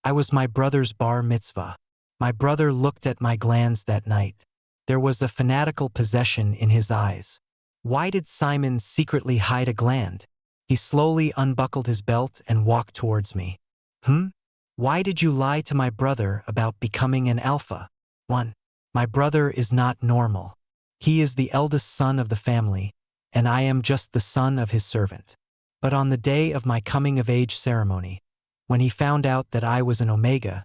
I was my brother's bar mitzvah. My brother looked at my glands that night. There was a fanatical possession in his eyes. Why did Simon secretly hide a gland? He slowly unbuckled his belt and walked towards me. Why did you lie to my brother about becoming an alpha? 1. My brother is not normal. He is the eldest son of the family, and I am just the son of his servant. But on the day of my coming-of-age ceremony, when he found out that I was an omega,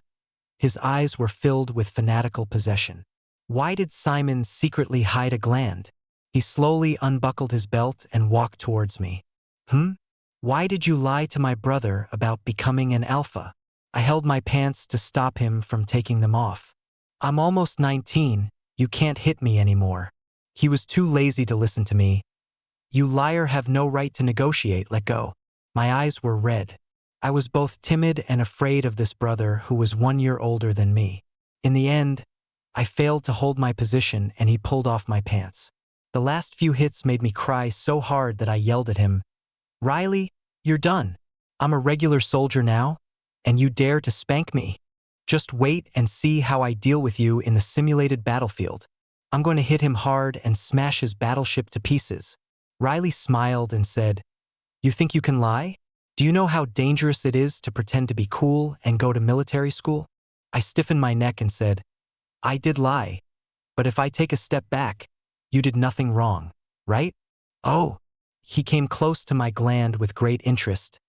his eyes were filled with fanatical possession. Why did Simon secretly hide a gland? He slowly unbuckled his belt and walked towards me. Why did you lie to my brother about becoming an alpha? I held my pants to stop him from taking them off. I'm almost 19, you can't hit me anymore. He was too lazy to listen to me. You liar, have no right to negotiate, let go. My eyes were red. I was both timid and afraid of this brother who was 1 year older than me. In the end, I failed to hold my position and he pulled off my pants. The last few hits made me cry so hard that I yelled at him, Riley, you're done. I'm a regular soldier now, and you dare to spank me? Just wait and see how I deal with you in the simulated battlefield. I'm going to hit him hard and smash his battleship to pieces. Riley smiled and said, You think you can lie? Do you know how dangerous it is to pretend to be cool and go to military school? I stiffened my neck and said, I did lie. But if I take a step back, you did nothing wrong, right? Oh. He came close to my gland with great interest.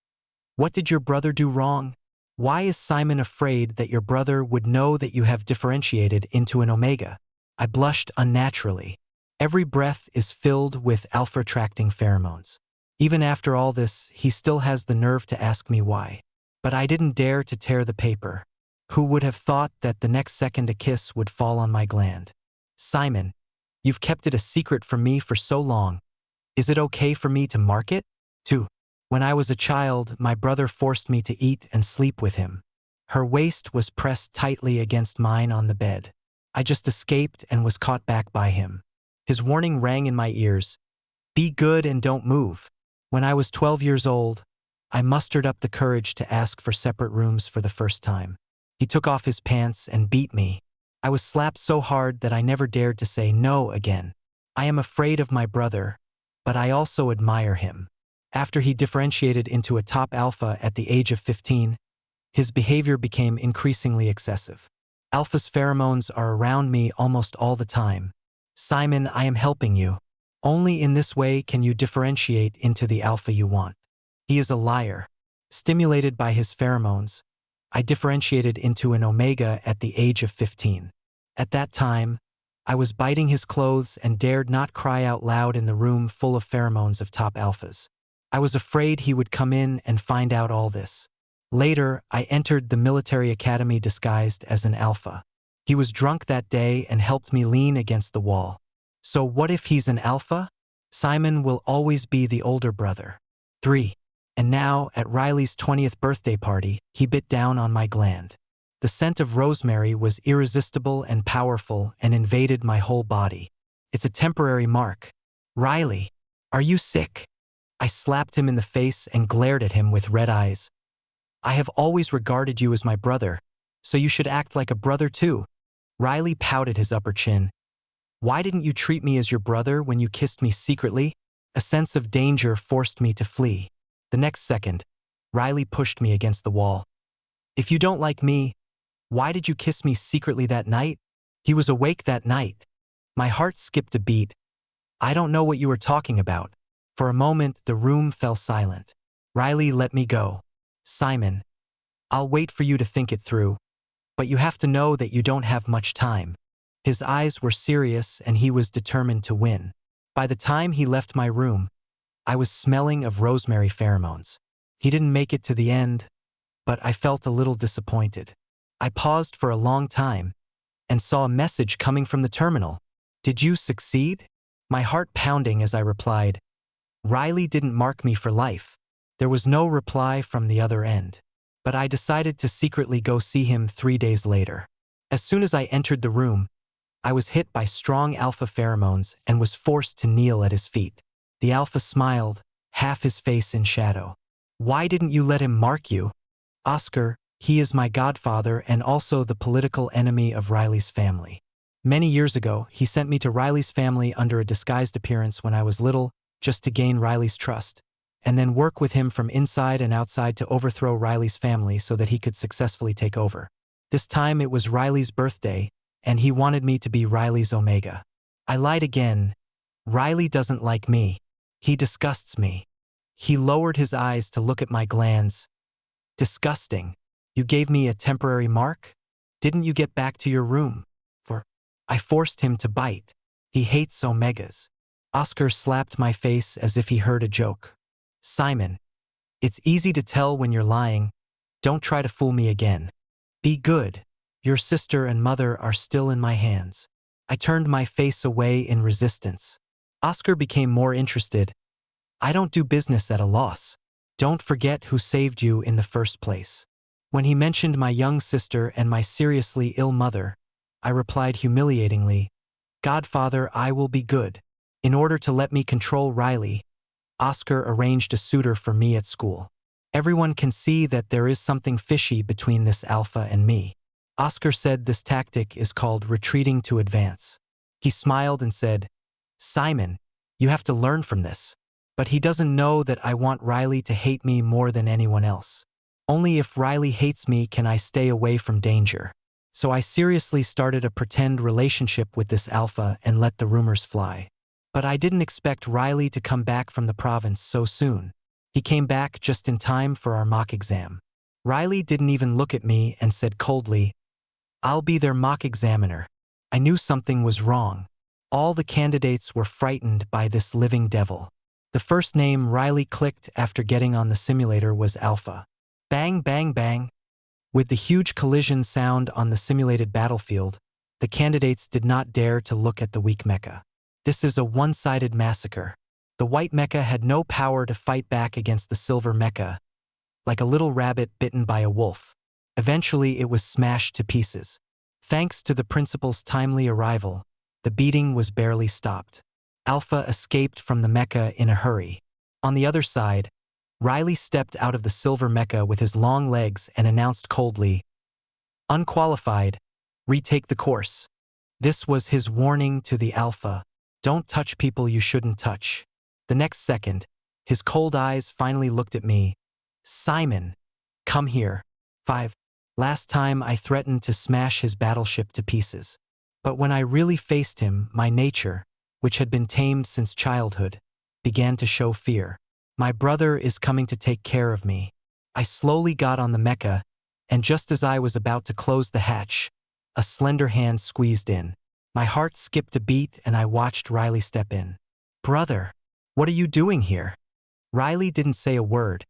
What did your brother do wrong? Why is Simon afraid that your brother would know that you have differentiated into an omega? I blushed unnaturally. Every breath is filled with alpha-attracting pheromones. Even after all this, he still has the nerve to ask me why. But I didn't dare to tear the paper. Who would have thought that the next second a kiss would fall on my gland? Simon, you've kept it a secret from me for so long. Is it okay for me to mark it? 2. When I was a child, my brother forced me to eat and sleep with him. Her waist was pressed tightly against mine on the bed. I just escaped and was caught back by him. His warning rang in my ears. Be good and don't move. When I was 12 years old, I mustered up the courage to ask for separate rooms for the first time. He took off his pants and beat me. I was slapped so hard that I never dared to say no again. I am afraid of my brother, but I also admire him. After he differentiated into a top alpha at the age of 15, his behavior became increasingly excessive. Alpha's pheromones are around me almost all the time. Simon, I am helping you. Only in this way can you differentiate into the alpha you want. He is a liar. Stimulated by his pheromones, I differentiated into an omega at the age of 15. At that time, I was biting his clothes and dared not cry out loud in the room full of pheromones of top alphas. I was afraid he would come in and find out all this. Later, I entered the military academy disguised as an alpha. He was drunk that day and helped me lean against the wall. So what if he's an alpha? Simon will always be the older brother. 3. And now, at Riley's 20th birthday party, he bit down on my gland. The scent of rosemary was irresistible and powerful and invaded my whole body. It's a temporary mark. Riley, are you sick? I slapped him in the face and glared at him with red eyes. I have always regarded you as my brother, so you should act like a brother too. Riley pouted his upper chin. Why didn't you treat me as your brother when you kissed me secretly? A sense of danger forced me to flee. The next second, Riley pushed me against the wall. If you don't like me, why did you kiss me secretly that night? He was awake that night. My heart skipped a beat. I don't know what you were talking about. For a moment, the room fell silent. Riley let me go. Simon, I'll wait for you to think it through. But you have to know that you don't have much time. His eyes were serious and he was determined to win. By the time he left my room, I was smelling of rosemary pheromones. He didn't make it to the end, but I felt a little disappointed. I paused for a long time and saw a message coming from the terminal. Did you succeed? My heart pounding as I replied, Riley didn't mark me for life. There was no reply from the other end, but I decided to secretly go see him 3 days later. As soon as I entered the room, I was hit by strong alpha pheromones and was forced to kneel at his feet. The alpha smiled, half his face in shadow. Why didn't you let him mark you? Oscar, He is my godfather and also the political enemy of Riley's family. Many years ago, he sent me to Riley's family under a disguised appearance when I was little, just to gain Riley's trust, and then work with him from inside and outside to overthrow Riley's family so that he could successfully take over. This time it was Riley's birthday, and he wanted me to be Riley's Omega. I lied again. Riley doesn't like me. He disgusts me. He lowered his eyes to look at my glands. Disgusting. You gave me a temporary mark? Didn't you get back to your room? I forced him to bite. He hates Omegas. Oscar slapped my face as if he heard a joke. Simon, it's easy to tell when you're lying. Don't try to fool me again. Be good. Your sister and mother are still in my hands. I turned my face away in resistance. Oscar became more interested. I don't do business at a loss. Don't forget who saved you in the first place. When he mentioned my young sister and my seriously ill mother, I replied humiliatingly, Godfather, I will be good. In order to let me control Riley, Oscar arranged a suitor for me at school. Everyone can see that there is something fishy between this alpha and me. Oscar said this tactic is called retreating to advance. He smiled and said, Simon, you have to learn from this. But he doesn't know that I want Riley to hate me more than anyone else. Only if Riley hates me can I stay away from danger. So I seriously started a pretend relationship with this alpha and let the rumors fly. But I didn't expect Riley to come back from the province so soon. He came back just in time for our mock exam. Riley didn't even look at me and said coldly, I'll be their mock examiner. I knew something was wrong. All the candidates were frightened by this living devil. The first name Riley clicked after getting on the simulator was Alpha. Bang, bang, bang. With the huge collision sound on the simulated battlefield, the candidates did not dare to look at the weak mecha. This is a one-sided massacre. The white mecha had no power to fight back against the silver mecha, like a little rabbit bitten by a wolf. Eventually it was smashed to pieces. Thanks to the principal's timely arrival, the beating was barely stopped. Alpha escaped from the mecha in a hurry. On the other side, Riley stepped out of the silver mecha with his long legs and announced coldly, Unqualified, retake the course. This was his warning to the alpha. Don't touch people you shouldn't touch. The next second, his cold eyes finally looked at me. Simon, come here. 5. Last time I threatened to smash his battleship to pieces. But when I really faced him, my nature, which had been tamed since childhood, began to show fear. My brother is coming to take care of me. I slowly got on the mecha, and just as I was about to close the hatch, a slender hand squeezed in. My heart skipped a beat and I watched Riley step in. Brother, what are you doing here? Riley didn't say a word,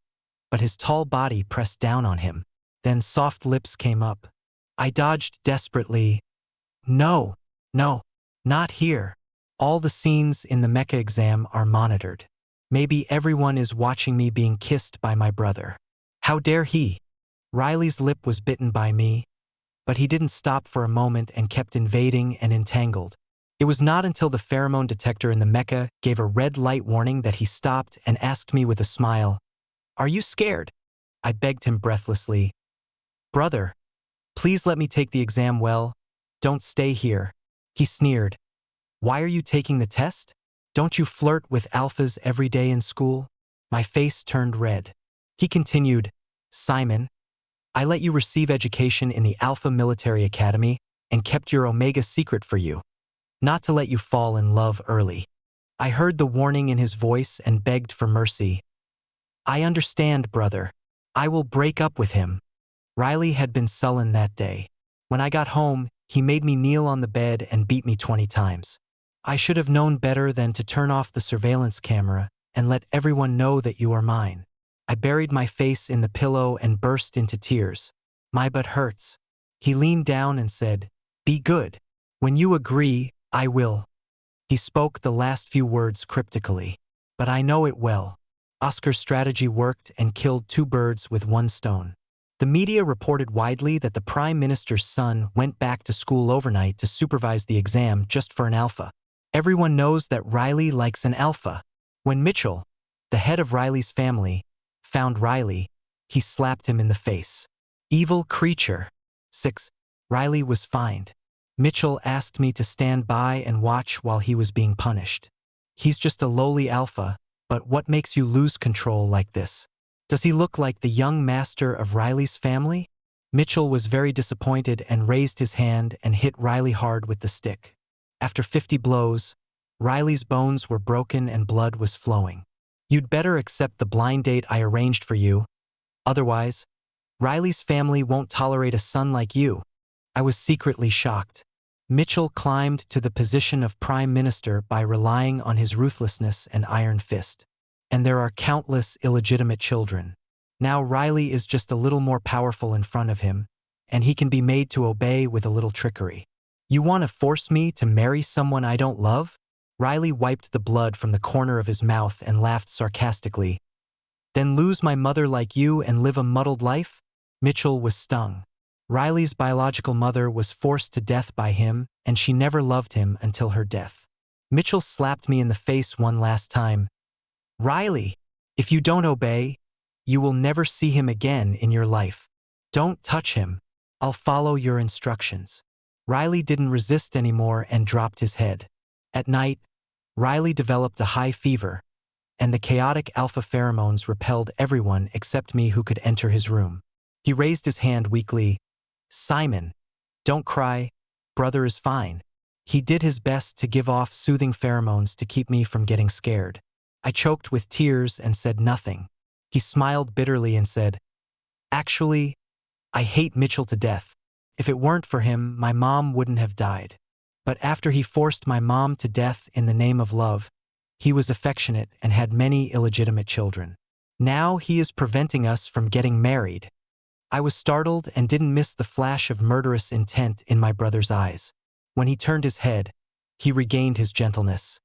but his tall body pressed down on him. Then soft lips came up. I dodged desperately. No, not here. All the scenes in the mecha exam are monitored. Maybe everyone is watching me being kissed by my brother. How dare he? Riley's lip was bitten by me, but he didn't stop for a moment and kept invading and entangled. It was not until the pheromone detector in the mecha gave a red light warning that he stopped and asked me with a smile, Are you scared? I begged him breathlessly. Brother, please let me take the exam well. Don't stay here. He sneered. Why are you taking the test? Don't you flirt with alphas every day in school? My face turned red. He continued, Simon, I let you receive education in the Alpha Military Academy and kept your Omega secret for you, not to let you fall in love early. I heard the warning in his voice and begged for mercy. I understand, brother. I will break up with him. Riley had been sullen that day. When I got home, he made me kneel on the bed and beat me 20 times. I should have known better than to turn off the surveillance camera and let everyone know that you are mine. I buried my face in the pillow and burst into tears. My butt hurts. He leaned down and said, Be good. When you agree, I will. He spoke the last few words cryptically. But I know it well. Oscar's strategy worked and killed 2 birds with 1 stone. The media reported widely that the Prime Minister's son went back to school overnight to supervise the exam just for an alpha. Everyone knows that Riley likes an alpha. When Mitchell, the head of Riley's family, found Riley, he slapped him in the face. Evil creature. 6. Riley was fined. Mitchell asked me to stand by and watch while he was being punished. He's just a lowly alpha, but what makes you lose control like this? Does he look like the young master of Riley's family? Mitchell was very disappointed and raised his hand and hit Riley hard with the stick. After 50 blows, Riley's bones were broken and blood was flowing. You'd better accept the blind date I arranged for you. Otherwise, Riley's family won't tolerate a son like you. I was secretly shocked. Mitchell climbed to the position of prime minister by relying on his ruthlessness and iron fist. And there are countless illegitimate children. Now Riley is just a little more powerful in front of him, and he can be made to obey with a little trickery. You want to force me to marry someone I don't love? Riley wiped the blood from the corner of his mouth and laughed sarcastically. Then lose my mother like you and live a muddled life? Mitchell was stung. Riley's biological mother was forced to death by him, and she never loved him until her death. Mitchell slapped me in the face one last time. Riley, if you don't obey, you will never see him again in your life. Don't touch him. I'll follow your instructions. Riley didn't resist anymore and dropped his head. At night, Riley developed a high fever, and the chaotic alpha pheromones repelled everyone except me who could enter his room. He raised his hand weakly. Simon, don't cry. Brother is fine. He did his best to give off soothing pheromones to keep me from getting scared. I choked with tears and said nothing. He smiled bitterly and said, Actually, I hate Mitchell to death. If it weren't for him, my mom wouldn't have died. But after he forced my mom to death in the name of love, he was affectionate and had many illegitimate children. Now he is preventing us from getting married. I was startled and didn't miss the flash of murderous intent in my brother's eyes. When he turned his head, he regained his gentleness.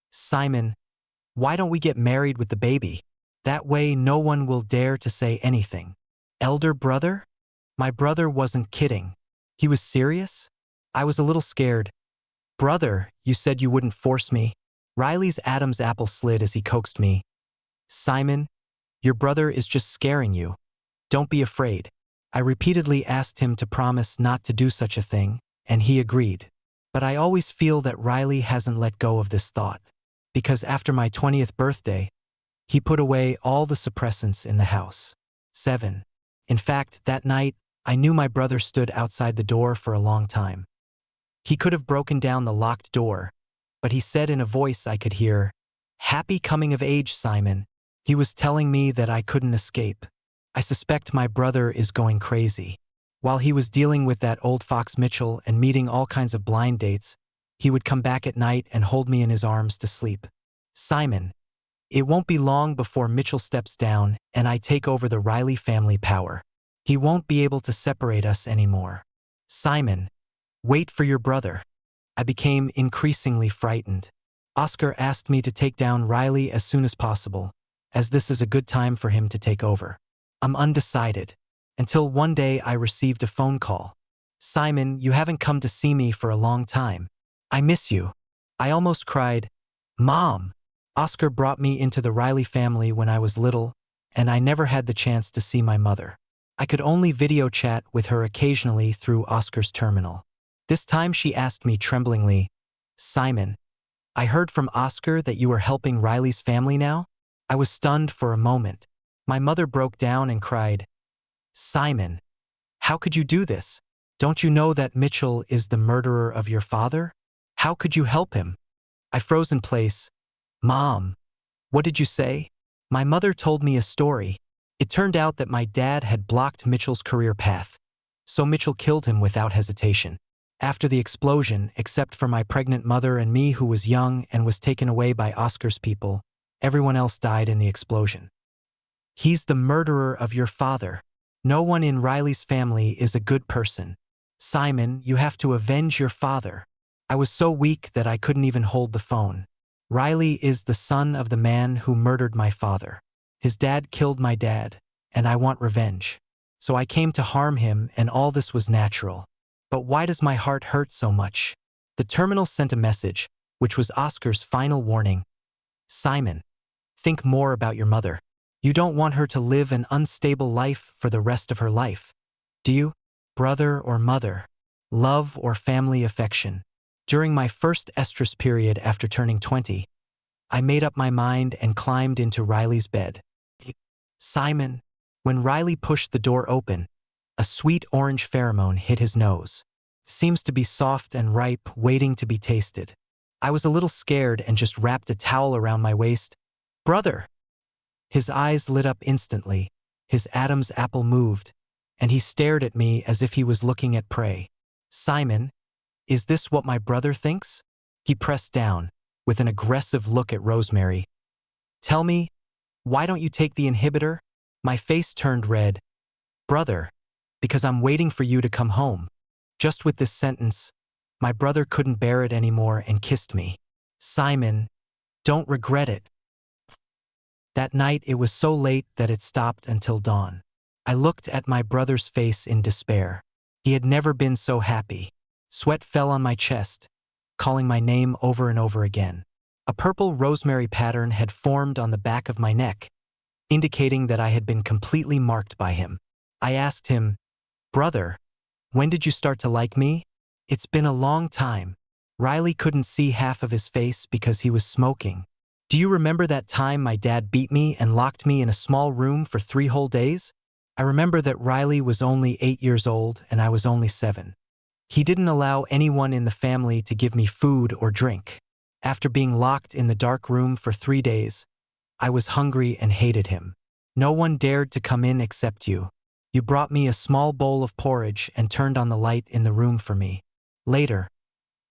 Simon, why don't we get married with the baby? That way no one will dare to say anything. Elder brother? My brother wasn't kidding. He was serious? I was a little scared. Brother, you said you wouldn't force me. Riley's Adam's apple slid as he coaxed me. Simon, your brother is just scaring you. Don't be afraid. I repeatedly asked him to promise not to do such a thing, and he agreed. But I always feel that Riley hasn't let go of this thought, because after my 20th birthday, he put away all the suppressants in the house. 7. In fact, that night, I knew my brother stood outside the door for a long time. He could have broken down the locked door, but he said in a voice I could hear, Happy coming of age, Simon. He was telling me that I couldn't escape. I suspect my brother is going crazy. While he was dealing with that old fox Mitchell and meeting all kinds of blind dates, he would come back at night and hold me in his arms to sleep. Simon, it won't be long before Mitchell steps down and I take over the Riley family power. He won't be able to separate us anymore. Simon, wait for your brother. I became increasingly frightened. Oscar asked me to take down Riley as soon as possible, as this is a good time for him to take over. I'm undecided, until one day I received a phone call. Simon, you haven't come to see me for a long time. I miss you. I almost cried. Mom! Oscar brought me into the Riley family when I was little, and I never had the chance to see my mother. I could only video chat with her occasionally through Oscar's terminal. This time she asked me tremblingly, Simon, I heard from Oscar that you are helping Riley's family now? I was stunned for a moment. My mother broke down and cried, Simon, how could you do this? Don't you know that Mitchell is the murderer of your father? How could you help him? I froze in place. Mom, what did you say? My mother told me a story. It turned out that my dad had blocked Mitchell's career path, so Mitchell killed him without hesitation. After the explosion, except for my pregnant mother and me who was young and was taken away by Oscar's people, everyone else died in the explosion. He's the murderer of your father. No one in Riley's family is a good person. Simon, you have to avenge your father. I was so weak that I couldn't even hold the phone. Riley is the son of the man who murdered my father. His dad killed my dad, and I want revenge. So I came to harm him, and all this was natural. But why does my heart hurt so much? The terminal sent a message, which was Oscar's final warning. Simon, think more about your mother. You don't want her to live an unstable life for the rest of her life. Do you? Brother or mother? Love or family affection? During my first estrus period after turning 20, I made up my mind and climbed into Riley's bed. Simon. When Riley pushed the door open, a sweet orange pheromone hit his nose. Seems to be soft and ripe, waiting to be tasted. I was a little scared and just wrapped a towel around my waist. Brother! His eyes lit up instantly, his Adam's apple moved, and he stared at me as if he was looking at prey. Simon, is this what my brother thinks? He pressed down, with an aggressive look at Rosemary. Tell me, why don't you take the inhibitor? My face turned red. Brother, because I'm waiting for you to come home. Just with this sentence, my brother couldn't bear it anymore and kissed me. Simon, don't regret it. That night it was so late that it stopped until dawn. I looked at my brother's face in despair. He had never been so happy. Sweat fell on my chest, calling my name over and over again. A purple rosemary pattern had formed on the back of my neck, indicating that I had been completely marked by him. I asked him, Brother, when did you start to like me? It's been a long time. Riley couldn't see half of his face because he was smoking. Do you remember that time my dad beat me and locked me in a small room for 3 whole days? I remember that Riley was only 8 years old and I was only 7. He didn't allow anyone in the family to give me food or drink. After being locked in the dark room for 3 days, I was hungry and hated him. No one dared to come in except you. You brought me a small bowl of porridge and turned on the light in the room for me. Later,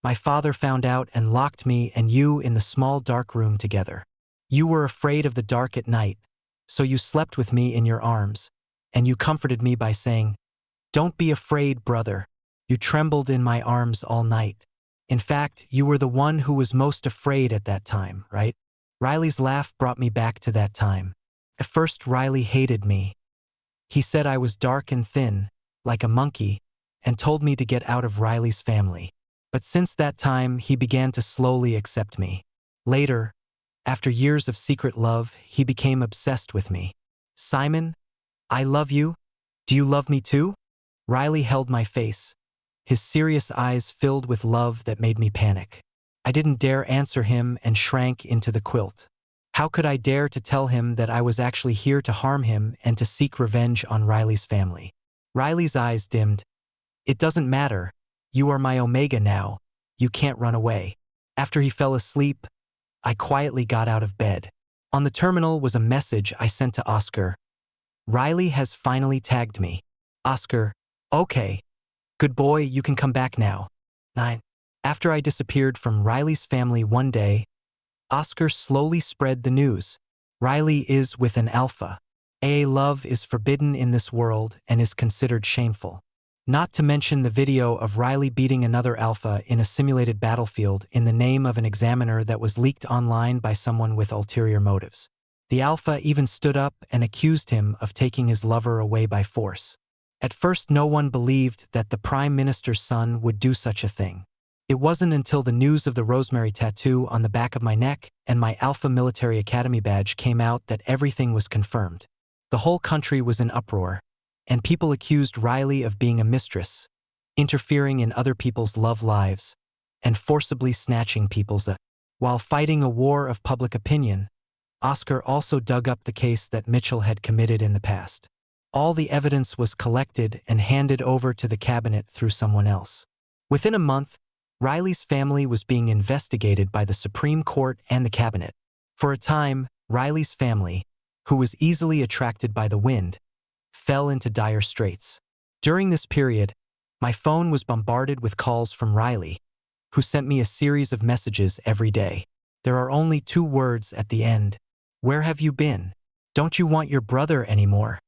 my father found out and locked me and you in the small dark room together. You were afraid of the dark at night, so you slept with me in your arms, and you comforted me by saying, Don't be afraid, brother. You trembled in my arms all night. In fact, you were the one who was most afraid at that time, right? Riley's laugh brought me back to that time. At first, Riley hated me. He said I was dark and thin, like a monkey, and told me to get out of Riley's family. But since that time, he began to slowly accept me. Later, after years of secret love, he became obsessed with me. Simon, I love you. Do you love me too? Riley held my face, his serious eyes filled with love that made me panic. I didn't dare answer him and shrank into the quilt. How could I dare to tell him that I was actually here to harm him and to seek revenge on Riley's family? Riley's eyes dimmed. It doesn't matter. You are my Omega now. You can't run away. After he fell asleep, I quietly got out of bed. On the terminal was a message I sent to Oscar. Riley has finally tagged me. Oscar, okay. Good boy, you can come back now. 9. After I disappeared from Riley's family one day, Oscar slowly spread the news. Riley is with an alpha. AA love is forbidden in this world and is considered shameful. Not to mention the video of Riley beating another alpha in a simulated battlefield in the name of an examiner that was leaked online by someone with ulterior motives. The alpha even stood up and accused him of taking his lover away by force. At first, no one believed that the Prime Minister's son would do such a thing. It wasn't until the news of the Rosemary tattoo on the back of my neck and my Alpha Military Academy badge came out that everything was confirmed. The whole country was in uproar, and people accused Riley of being a mistress, interfering in other people's love lives, and forcibly snatching people's. While fighting a war of public opinion, Oscar also dug up the case that Mitchell had committed in the past. All the evidence was collected and handed over to the cabinet through someone else. Within a month, Riley's family was being investigated by the Supreme Court and the cabinet. For a time, Riley's family, who was easily attracted by the wind, fell into dire straits. During this period, my phone was bombarded with calls from Riley, who sent me a series of messages every day. There are only 2 words at the end. Where have you been? Don't you want your brother anymore?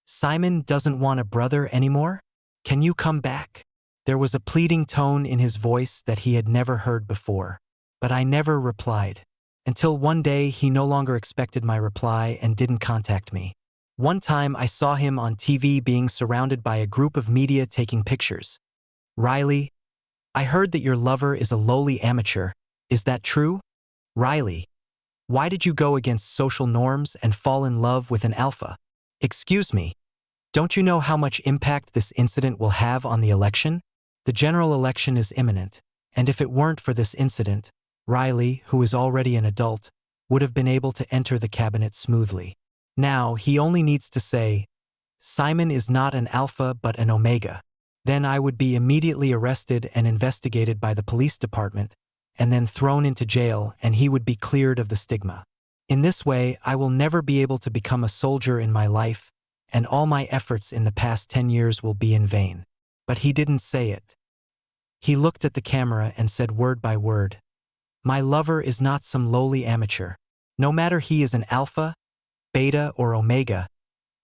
Simon doesn't want a brother anymore? Can you come back? There was a pleading tone in his voice that he had never heard before, but I never replied. Until one day he no longer expected my reply and didn't contact me. One time I saw him on TV being surrounded by a group of media taking pictures. Riley, I heard that your lover is a lowly amateur. Is that true? Riley, why did you go against social norms and fall in love with an alpha? Excuse me, Don't you know how much impact this incident will have on the election? The general election is imminent, and if it weren't for this incident, Riley, who is already an adult, would have been able to enter the cabinet smoothly. Now, he only needs to say, Simon is not an alpha but an omega. Then I would be immediately arrested and investigated by the police department, and then thrown into jail, and he would be cleared of the stigma. In this way, I will never be able to become a soldier in my life, and all my efforts in the past 10 years will be in vain. But he didn't say it. He looked at the camera and said word by word, My lover is not some lowly amateur. No matter he is an alpha, beta, or omega,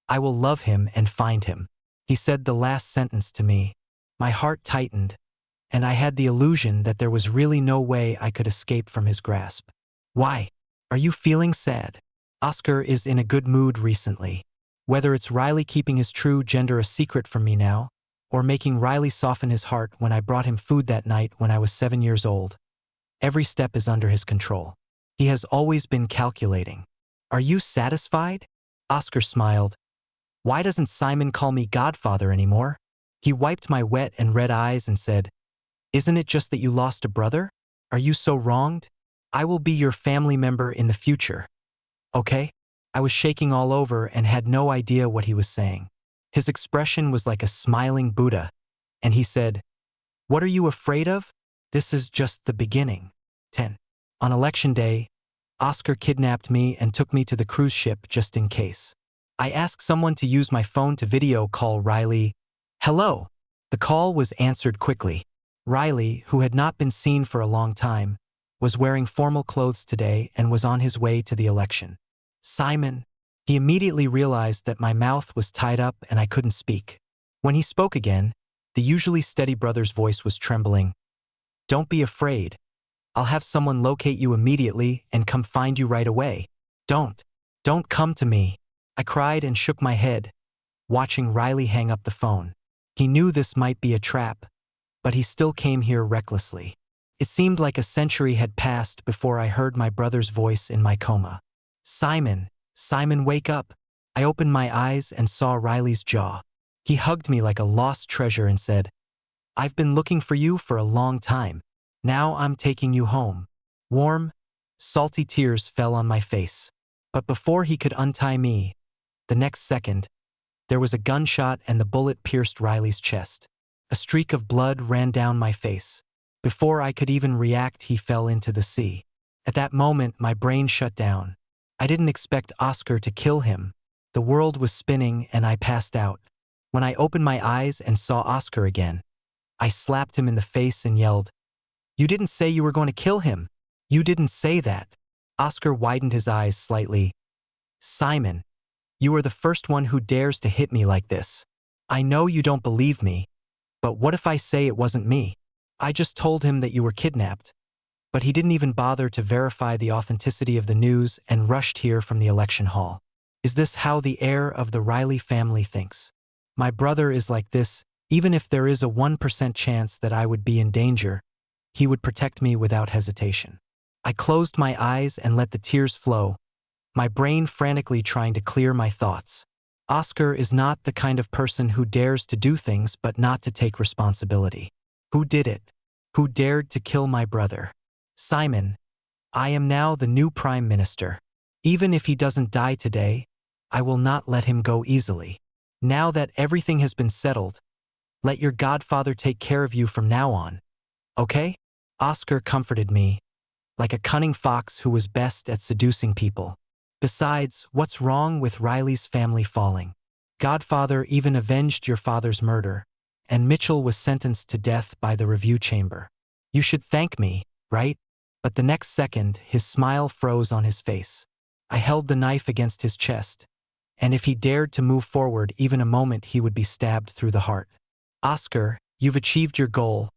I will love him and find him. He said the last sentence to me. My heart tightened, and I had the illusion that there was really no way I could escape from his grasp. Why? Are you feeling sad? Oscar is in a good mood recently. Whether it's Riley keeping his true gender a secret from me now, or making Riley soften his heart when I brought him food that night when I was 7 years old, every step is under his control. He has always been calculating. Are you satisfied? Oscar smiled. Why doesn't Simon call me Godfather anymore? He wiped my wet and red eyes and said, Isn't it just that you lost a brother? Are you so wronged? I will be your family member in the future. Okay? I was shaking all over and had no idea what he was saying. His expression was like a smiling Buddha, and he said, What are you afraid of? This is just the beginning. 10. On election day, Oscar kidnapped me and took me to the cruise ship just in case. I asked someone to use my phone to video call Riley. Hello. The call was answered quickly. Riley, who had not been seen for a long time, was wearing formal clothes today and was on his way to the election. Simon. He immediately realized that my mouth was tied up and I couldn't speak. When he spoke again, the usually steady brother's voice was trembling. Don't be afraid. I'll have someone locate you immediately and come find you right away. Don't come to me. I cried and shook my head, watching Riley hang up the phone. He knew this might be a trap, but he still came here recklessly. It seemed like a century had passed before I heard my brother's voice in my coma. Simon, wake up. I opened my eyes and saw Riley's jaw. He hugged me like a lost treasure and said, I've been looking for you for a long time. Now I'm taking you home. Warm, salty tears fell on my face. But before he could untie me, the next second, there was a gunshot and the bullet pierced Riley's chest. A streak of blood ran down my face. Before I could even react, he fell into the sea. At that moment, my brain shut down. I didn't expect Oscar to kill him. The world was spinning and I passed out. When I opened my eyes and saw Oscar again, I slapped him in the face and yelled, You didn't say you were going to kill him. You didn't say that. Oscar widened his eyes slightly. Simon, you are the first one who dares to hit me like this. I know you don't believe me, but what if I say it wasn't me? I just told him that you were kidnapped, but he didn't even bother to verify the authenticity of the news and rushed here from the election hall. Is this how the heir of the Riley family thinks? My brother is like this. Even if there is a 1% chance that I would be in danger, he would protect me without hesitation. I closed my eyes and let the tears flow, my brain frantically trying to clear my thoughts. Oscar is not the kind of person who dares to do things but not to take responsibility. Who did it? Who dared to kill my brother? Simon, I am now the new prime minister. Even if he doesn't die today, I will not let him go easily. Now that everything has been settled, let your godfather take care of you from now on. Okay? Oscar comforted me, like a cunning fox who was best at seducing people. Besides, what's wrong with Riley's family falling? Godfather even avenged your father's murder, and Mitchell was sentenced to death by the review chamber. You should thank me, right? But the next second, his smile froze on his face. I held the knife against his chest, and if he dared to move forward even a moment, he would be stabbed through the heart. Oscar, you've achieved your goal.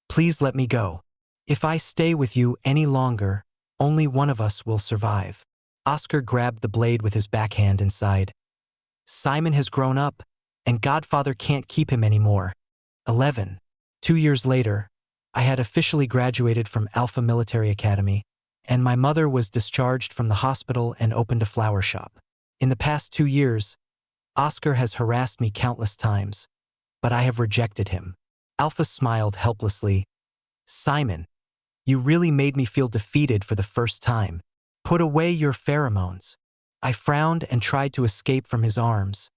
Please let me go. If I stay with you any longer, only one of us will survive. Oscar grabbed the blade with his backhand and sighed. Simon has grown up, and Godfather can't keep him anymore. 11. 2 years later, I had officially graduated from Alpha Military Academy, and my mother was discharged from the hospital and opened a flower shop. In the past 2 years, Oscar has harassed me countless times, but I have rejected him. Alpha smiled helplessly. Simon, you really made me feel defeated for the first time. Put away your pheromones. I frowned and tried to escape from his arms,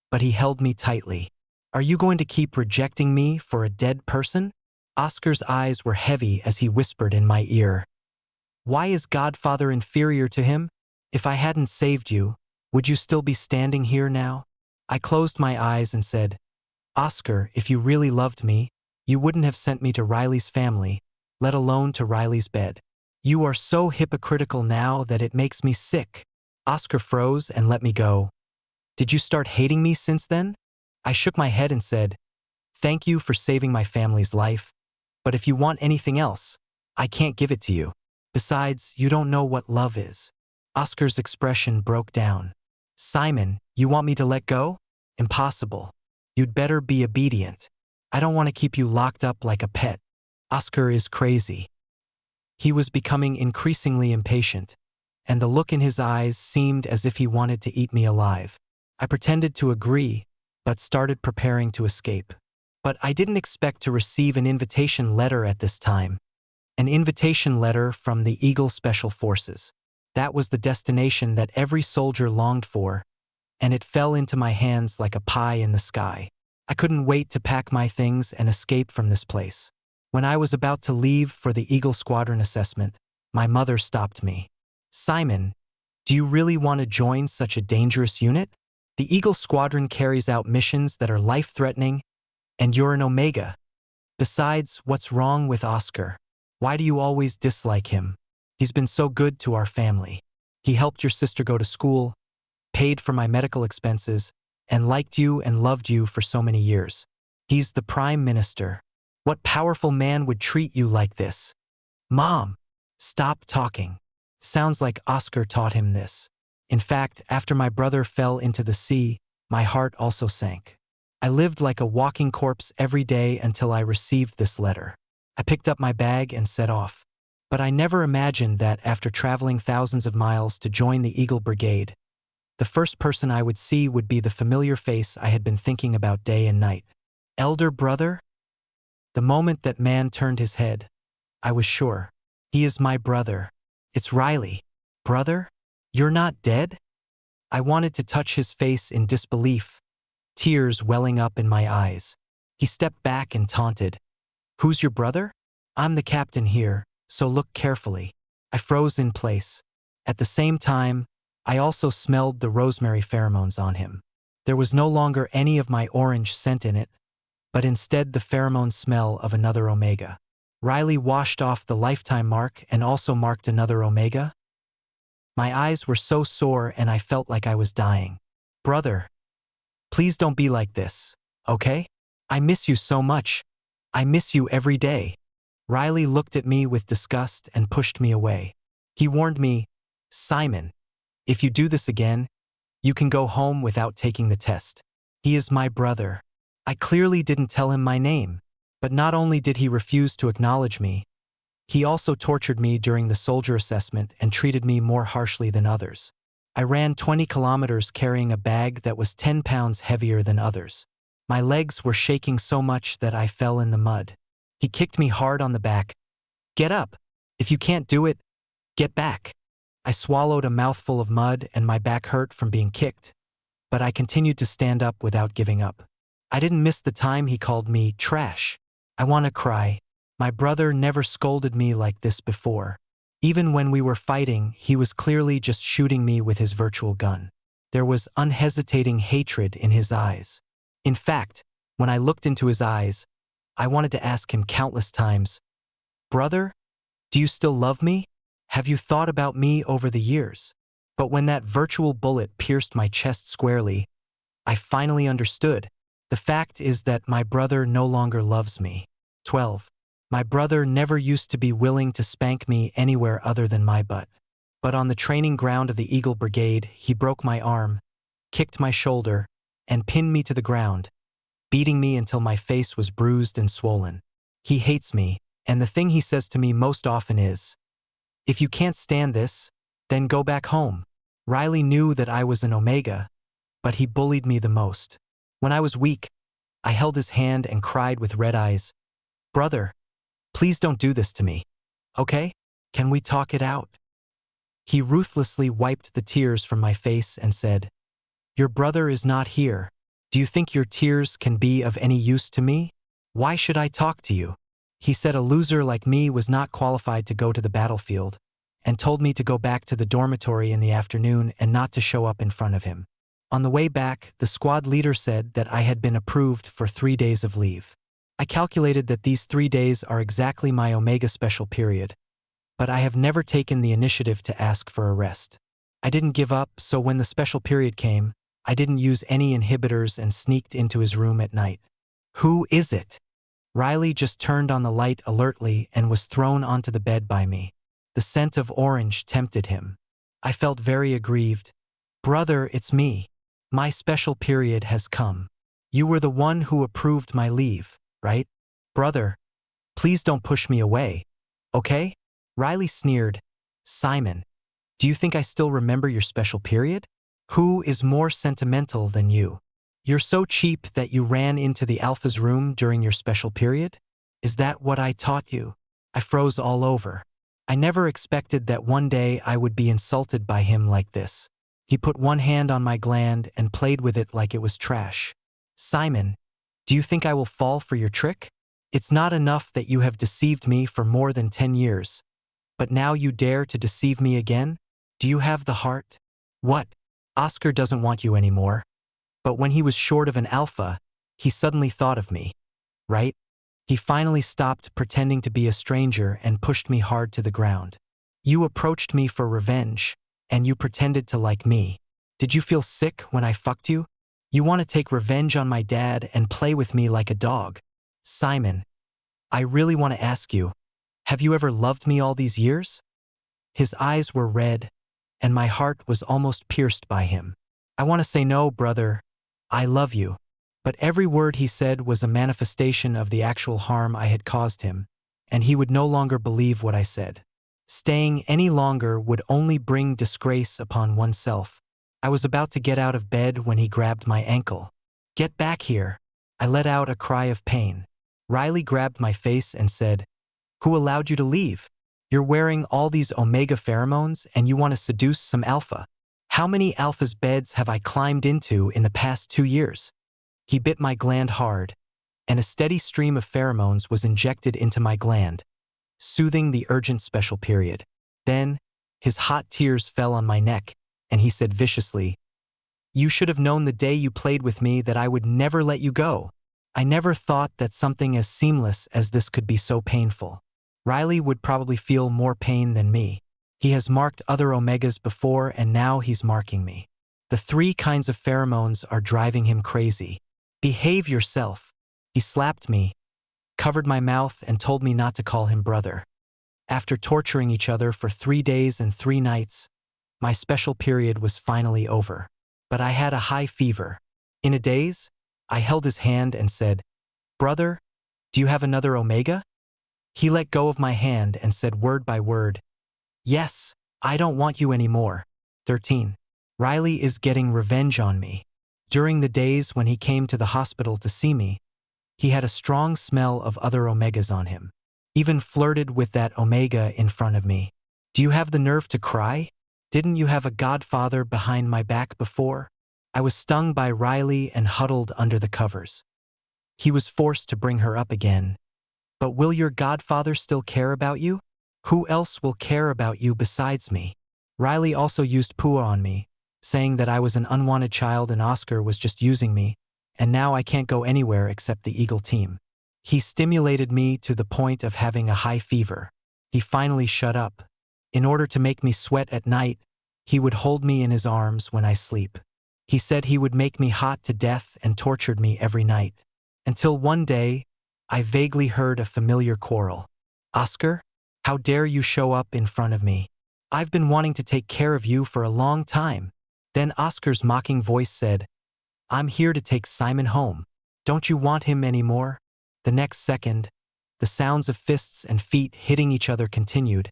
but he held me tightly. Are you going to keep rejecting me for a dead person? Oscar's eyes were heavy as he whispered in my ear. Why is Godfather inferior to him? If I hadn't saved you, would you still be standing here now? I closed my eyes and said, Oscar, if you really loved me, you wouldn't have sent me to Riley's family, let alone to Riley's bed. You are so hypocritical now that it makes me sick. Oscar froze and let me go. Did you start hating me since then? I shook my head and said, thank you for saving my family's life, but if you want anything else, I can't give it to you. Besides, you don't know what love is. Oscar's expression broke down. Simon, you want me to let go? Impossible. You'd better be obedient. I don't want to keep you locked up like a pet. Oscar is crazy. He was becoming increasingly impatient, and the look in his eyes seemed as if he wanted to eat me alive. I pretended to agree, but started preparing to escape. But I didn't expect to receive an invitation letter at this time. An invitation letter from the Eagle Special Forces. That was the destination that every soldier longed for, and it fell into my hands like a pie in the sky. I couldn't wait to pack my things and escape from this place. When I was about to leave for the Eagle Squadron assessment, my mother stopped me. Simon, do you really want to join such a dangerous unit? The Eagle Squadron carries out missions that are life-threatening, and you're an Omega. Besides, what's wrong with Oscar? Why do you always dislike him? He's been so good to our family. He helped your sister go to school, paid for my medical expenses, and liked you and loved you for so many years. He's the Prime Minister. What powerful man would treat you like this? Mom, stop talking. Sounds like Oscar taught him this. In fact, after my brother fell into the sea, my heart also sank. I lived like a walking corpse every day until I received this letter. I picked up my bag and set off. But I never imagined that after traveling thousands of miles to join the Eagle Brigade, the first person I would see would be the familiar face I had been thinking about day and night. Elder brother? The moment that man turned his head, I was sure. He is my brother. It's Riley. Brother? You're not dead? I wanted to touch his face in disbelief, tears welling up in my eyes. He stepped back and taunted. Who's your brother? I'm the captain here, so look carefully. I froze in place. At the same time, I also smelled the rosemary pheromones on him. There was no longer any of my orange scent in it, but instead the pheromone smell of another Omega. Riley washed off the lifetime mark and also marked another Omega. My eyes were so sore and I felt like I was dying. Brother, please don't be like this, okay? I miss you so much. I miss you every day. Riley looked at me with disgust and pushed me away. He warned me, Simon, if you do this again, you can go home without taking the test. He is my brother. I clearly didn't tell him my name, but not only did he refuse to acknowledge me, he also tortured me during the soldier assessment and treated me more harshly than others. I ran 20 kilometers carrying a bag that was 10 pounds heavier than others. My legs were shaking so much that I fell in the mud. He kicked me hard on the back. Get up. If you can't do it, get back. I swallowed a mouthful of mud and my back hurt from being kicked, but I continued to stand up without giving up. I didn't miss the time he called me trash. I want to cry. My brother never scolded me like this before. Even when we were fighting, he was clearly just shooting me with his virtual gun. There was unhesitating hatred in his eyes. In fact, when I looked into his eyes, I wanted to ask him countless times, Brother, do you still love me? Have you thought about me over the years? But when that virtual bullet pierced my chest squarely, I finally understood. The fact is that my brother no longer loves me. 12. My brother never used to be willing to spank me anywhere other than my butt. But on the training ground of the Eagle Brigade, he broke my arm, kicked my shoulder, and pinned me to the ground, beating me until my face was bruised and swollen. He hates me, and the thing he says to me most often is, if you can't stand this, then go back home. Riley knew that I was an Omega, but he bullied me the most. When I was weak, I held his hand and cried with red eyes, "Brother, please don't do this to me. Okay? Can we talk it out?" He ruthlessly wiped the tears from my face and said, "Your brother is not here. Do you think your tears can be of any use to me? Why should I talk to you?" He said a loser like me was not qualified to go to the battlefield, and told me to go back to the dormitory in the afternoon and not to show up in front of him. On the way back, the squad leader said that I had been approved for 3 days of leave. I calculated that these 3 days are exactly my Omega special period, but I have never taken the initiative to ask for a rest. I didn't give up, so when the special period came, I didn't use any inhibitors and sneaked into his room at night. "Who is it?" Riley just turned on the light alertly and was thrown onto the bed by me. The scent of orange tempted him. I felt very aggrieved. "Brother, it's me. My special period has come. You were the one who approved my leave, right? Brother, please don't push me away, okay?" Riley sneered. "Simon, do you think I still remember your special period? Who is more sentimental than you? You're so cheap that you ran into the Alpha's room during your special period? Is that what I taught you?" I froze all over. I never expected that one day I would be insulted by him like this. He put one hand on my gland and played with it like it was trash. "Simon, do you think I will fall for your trick? It's not enough that you have deceived me for more than 10 years. But now you dare to deceive me again? Do you have the heart? What? Oscar doesn't want you anymore. But when he was short of an alpha, he suddenly thought of me, right? He finally stopped pretending to be a stranger and pushed me hard to the ground. You approached me for revenge, and you pretended to like me. Did you feel sick when I fucked you? You want to take revenge on my dad and play with me like a dog. Simon, I really want to ask you, have you ever loved me all these years?" His eyes were red, and my heart was almost pierced by him. I want to say no, brother. I love you. But every word he said was a manifestation of the actual harm I had caused him, and he would no longer believe what I said. Staying any longer would only bring disgrace upon oneself. I was about to get out of bed when he grabbed my ankle. "Get back here." I let out a cry of pain. Riley grabbed my face and said, "Who allowed you to leave? You're wearing all these Omega pheromones and you want to seduce some alpha. How many alpha's beds have I climbed into in the past 2 years?" He bit my gland hard, and a steady stream of pheromones was injected into my gland, soothing the urgent special period. Then, his hot tears fell on my neck, and he said viciously, "You should have known the day you played with me that I would never let you go. I never thought that something as seamless as this could be so painful." Riley would probably feel more pain than me. He has marked other Omegas before and now he's marking me. The 3 kinds of pheromones are driving him crazy. "Behave yourself." He slapped me, covered my mouth and told me not to call him brother. After torturing each other for 3 days and 3 nights, my special period was finally over. But I had a high fever. In a daze, I held his hand and said, "Brother, do you have another Omega?" He let go of my hand and said word by word, "Yes, I don't want you anymore." 13. Riley is getting revenge on me. During the days when he came to the hospital to see me, he had a strong smell of other Omegas on him. Even flirted with that Omega in front of me. "Do you have the nerve to cry? Didn't you have a godfather behind my back before?" I was stung by Riley and huddled under the covers. He was forced to bring her up again. "But will your godfather still care about you? Who else will care about you besides me?" Riley also used Pua on me, saying that I was an unwanted child and Oscar was just using me, and now I can't go anywhere except the Eagle team. He stimulated me to the point of having a high fever. He finally shut up. In order to make me sweat at night, he would hold me in his arms when I sleep. He said he would make me hot to death and tortured me every night. Until one day, I vaguely heard a familiar quarrel. "Oscar, how dare you show up in front of me? I've been wanting to take care of you for a long time." Then Oscar's mocking voice said, "I'm here to take Simon home. Don't you want him anymore?" The next second, the sounds of fists and feet hitting each other continued,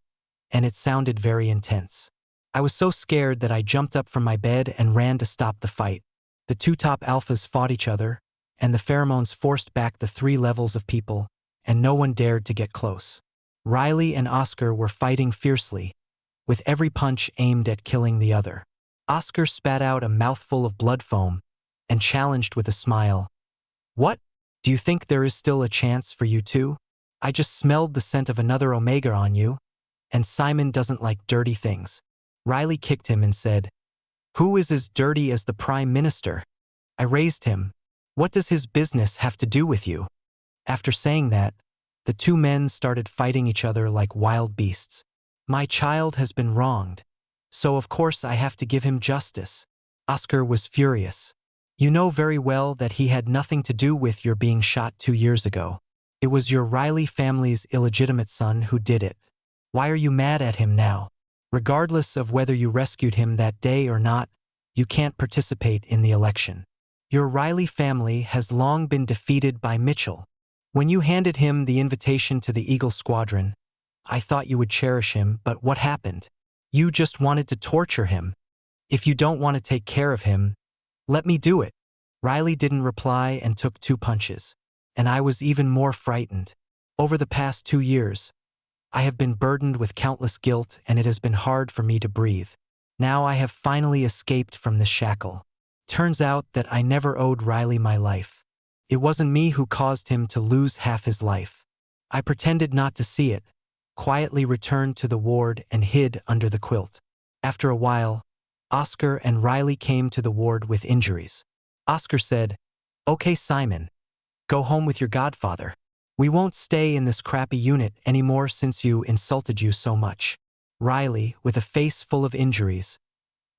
and it sounded very intense. I was so scared that I jumped up from my bed and ran to stop the fight. The two top alphas fought each other, and the pheromones forced back the 3 levels of people, and no one dared to get close. Riley and Oscar were fighting fiercely, with every punch aimed at killing the other. Oscar spat out a mouthful of blood foam and challenged with a smile. "What? Do you think there is still a chance for you two? I just smelled the scent of another Omega on you, and Simon doesn't like dirty things." Riley kicked him and said, "Who is as dirty as the Prime Minister?" I raised him. "What does his business have to do with you?" After saying that, the 2 men started fighting each other like wild beasts. "My child has been wronged, so of course I have to give him justice." Oscar was furious. "You know very well that he had nothing to do with your being shot 2 years ago. It was your Riley family's illegitimate son who did it. Why are you mad at him now? Regardless of whether you rescued him that day or not, you can't participate in the election. Your Riley family has long been defeated by Mitchell. When you handed him the invitation to the Eagle Squadron, I thought you would cherish him, but what happened? You just wanted to torture him. If you don't want to take care of him, let me do it." Riley didn't reply and took 2 punches, and I was even more frightened. Over the past 2 years, I have been burdened with countless guilt, and it has been hard for me to breathe. Now I have finally escaped from this shackle. Turns out that I never owed Riley my life. It wasn't me who caused him to lose half his life. I pretended not to see it, quietly returned to the ward and hid under the quilt. After a while, Oscar and Riley came to the ward with injuries. Oscar said, "Okay, Simon, go home with your godfather. We won't stay in this crappy unit anymore since you insulted you so much." Riley, with a face full of injuries,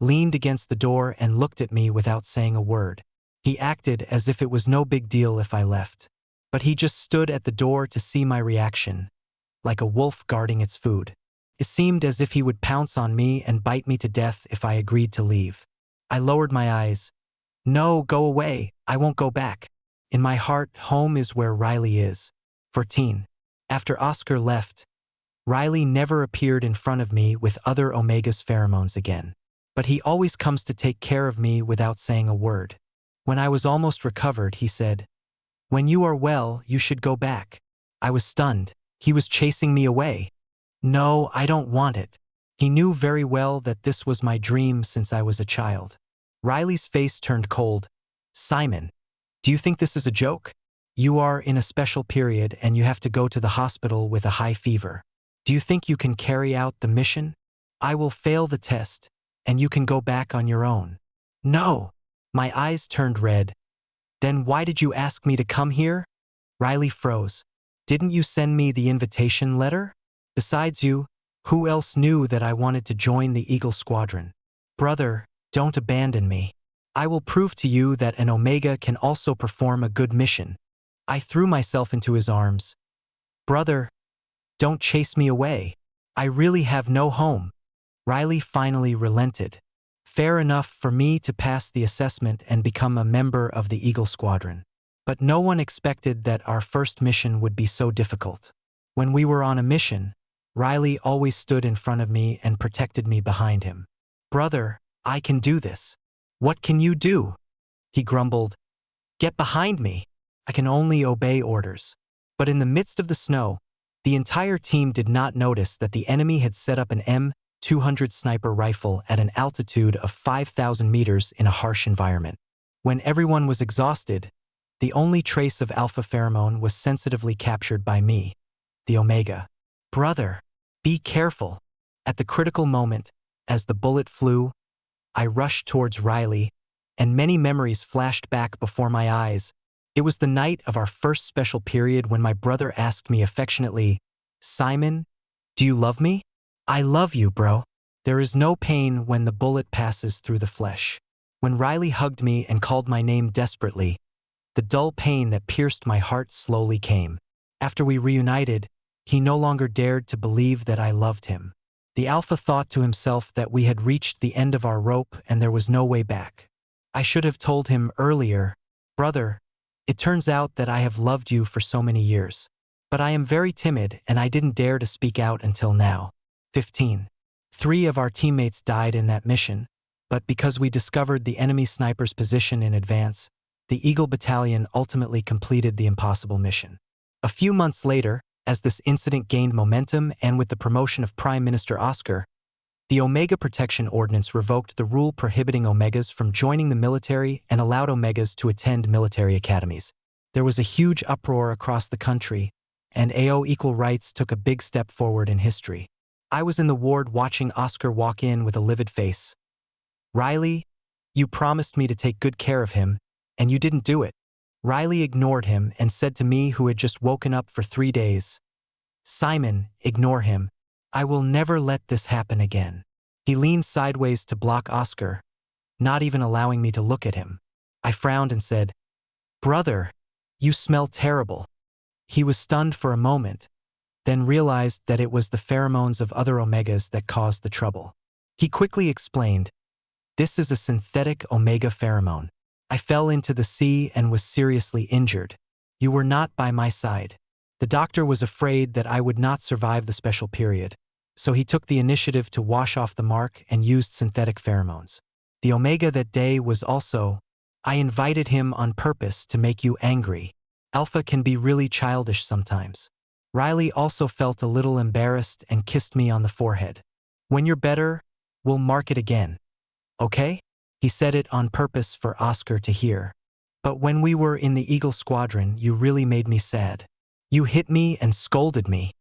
leaned against the door and looked at me without saying a word. He acted as if it was no big deal if I left, but he just stood at the door to see my reaction, like a wolf guarding its food. It seemed as if he would pounce on me and bite me to death if I agreed to leave. I lowered my eyes. "No, go away. I won't go back. In my heart, home is where Riley is." 14. After Oscar left, Riley never appeared in front of me with other Omega's pheromones again. But he always comes to take care of me without saying a word. When I was almost recovered, he said, "When you are well, you should go back." I was stunned. He was chasing me away. "No, I don't want it." He knew very well that this was my dream since I was a child. Riley's face turned cold. "Simon, do you think this is a joke? You are in a special period and you have to go to the hospital with a high fever. Do you think you can carry out the mission? I will fail the test, and you can go back on your own." "No." My eyes turned red. "Then why did you ask me to come here?" Riley froze. "Didn't you send me the invitation letter? Besides you, who else knew that I wanted to join the Eagle Squadron? Brother, don't abandon me. I will prove to you that an Omega can also perform a good mission." I threw myself into his arms. "Brother, don't chase me away. I really have no home." Riley finally relented. Fair enough for me to pass the assessment and become a member of the Eagle Squadron. But no one expected that our first mission would be so difficult. When we were on a mission, Riley always stood in front of me and protected me behind him. "Brother, I can do this." "What can you do?" He grumbled. "Get behind me. I can only obey orders." But in the midst of the snow, the entire team did not notice that the enemy had set up an M200 sniper rifle at an altitude of 5,000 meters in a harsh environment. When everyone was exhausted, the only trace of alpha pheromone was sensitively captured by me, the Omega. "Brother, be careful." At the critical moment, as the bullet flew, I rushed towards Riley, and many memories flashed back before my eyes. It was the night of our first special period when my brother asked me affectionately, "Simon, do you love me?" "I love you, bro." There is no pain when the bullet passes through the flesh. When Riley hugged me and called my name desperately, the dull pain that pierced my heart slowly came. After we reunited, he no longer dared to believe that I loved him. The Alpha thought to himself that we had reached the end of our rope and there was no way back. I should have told him earlier, "Brother, it turns out that I have loved you for so many years. But I am very timid and I didn't dare to speak out until now." 15. 3 of our teammates died in that mission, but because we discovered the enemy sniper's position in advance, the Eagle Battalion ultimately completed the impossible mission. A few months later, as this incident gained momentum and with the promotion of Prime Minister Oscar, the Omega Protection Ordinance revoked the rule prohibiting Omegas from joining the military and allowed Omegas to attend military academies. There was a huge uproar across the country, and AO Equal Rights took a big step forward in history. I was in the ward watching Oscar walk in with a livid face. "Riley, you promised me to take good care of him, and you didn't do it." Riley ignored him and said to me, who had just woken up for 3 days, "Simon, ignore him. I will never let this happen again." He leaned sideways to block Oscar, not even allowing me to look at him. I frowned and said, "Brother, you smell terrible." He was stunned for a moment, then realized that it was the pheromones of other Omegas that caused the trouble. He quickly explained, "This is a synthetic Omega pheromone. I fell into the sea and was seriously injured. You were not by my side." The doctor was afraid that I would not survive the special period, so he took the initiative to wash off the mark and used synthetic pheromones. The Omega that day was also, "I invited him on purpose to make you angry. Alpha can be really childish sometimes." Riley also felt a little embarrassed and kissed me on the forehead. "When you're better, we'll mark it again. Okay?" He said it on purpose for Oscar to hear. "But when we were in the Eagle Squadron, you really made me sad. You hit me and scolded me."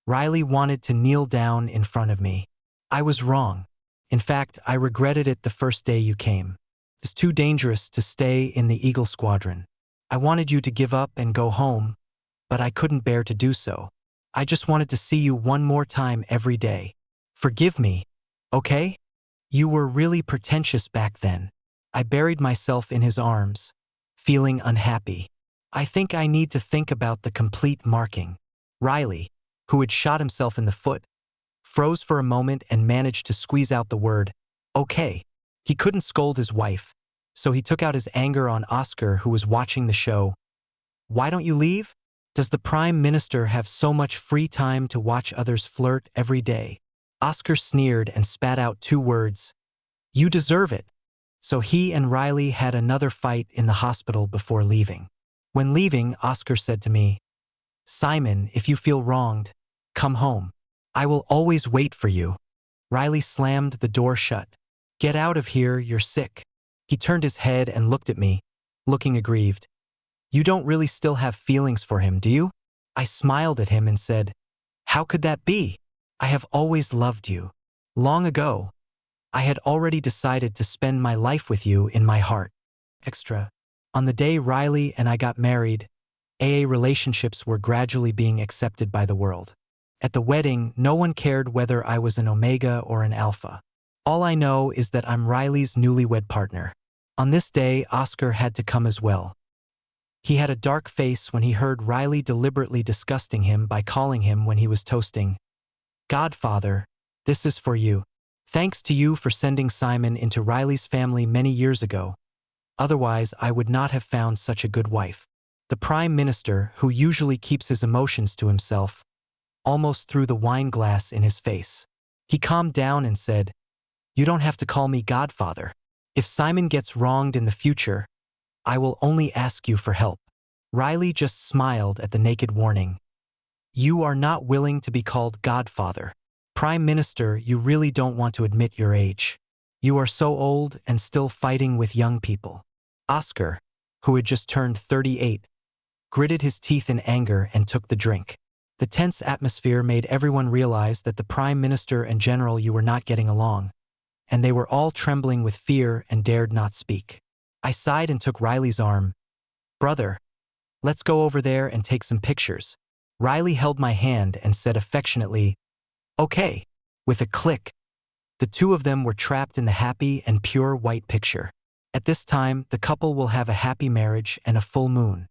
Riley wanted to kneel down in front of me. "I was wrong. In fact, I regretted it the first day you came. It's too dangerous to stay in the Eagle Squadron. I wanted you to give up and go home, but I couldn't bear to do so. I just wanted to see you one more time every day. Forgive me, okay? You were really pretentious back then." I buried myself in his arms, feeling unhappy. "I think I need to think about the complete marking." Riley, who had shot himself in the foot, froze for a moment and managed to squeeze out the word, "Okay." He couldn't scold his wife, so he took out his anger on Oscar, who was watching the show. "Why don't you leave? Does the Prime Minister have so much free time to watch others flirt every day?" Oscar sneered and spat out 2 words, "You deserve it." So he and Riley had another fight in the hospital before leaving. When leaving, Oscar said to me, "Simon, if you feel wronged, come home. I will always wait for you." Riley slammed the door shut. "Get out of here, you're sick." He turned his head and looked at me, looking aggrieved. "You don't really still have feelings for him, do you?" I smiled at him and said, "How could that be? I have always loved you. Long ago, I had already decided to spend my life with you in my heart." Extra. On the day Riley and I got married, AA relationships were gradually being accepted by the world. At the wedding, no one cared whether I was an Omega or an Alpha. All I know is that I'm Riley's newlywed partner. On this day, Oscar had to come as well. He had a dark face when he heard Riley deliberately disgusting him by calling him when he was toasting, "Godfather, this is for you. Thanks to you for sending Simon into Riley's family many years ago. Otherwise, I would not have found such a good wife." The Prime Minister, who usually keeps his emotions to himself, almost threw the wine glass in his face. He calmed down and said, "You don't have to call me Godfather. If Simon gets wronged in the future, I will only ask you for help." Riley just smiled at the naked warning. "You are not willing to be called Godfather. Prime Minister, you really don't want to admit your age. You are so old and still fighting with young people." Oscar, who had just turned 38, gritted his teeth in anger and took the drink. The tense atmosphere made everyone realize that the Prime Minister and General you were not getting along, and they were all trembling with fear and dared not speak. I sighed and took Riley's arm. "Brother, let's go over there and take some pictures." Riley held my hand and said affectionately, "Okay." With a click, the two of them were trapped in the happy and pure white picture. At this time, the couple will have a happy marriage and a full moon.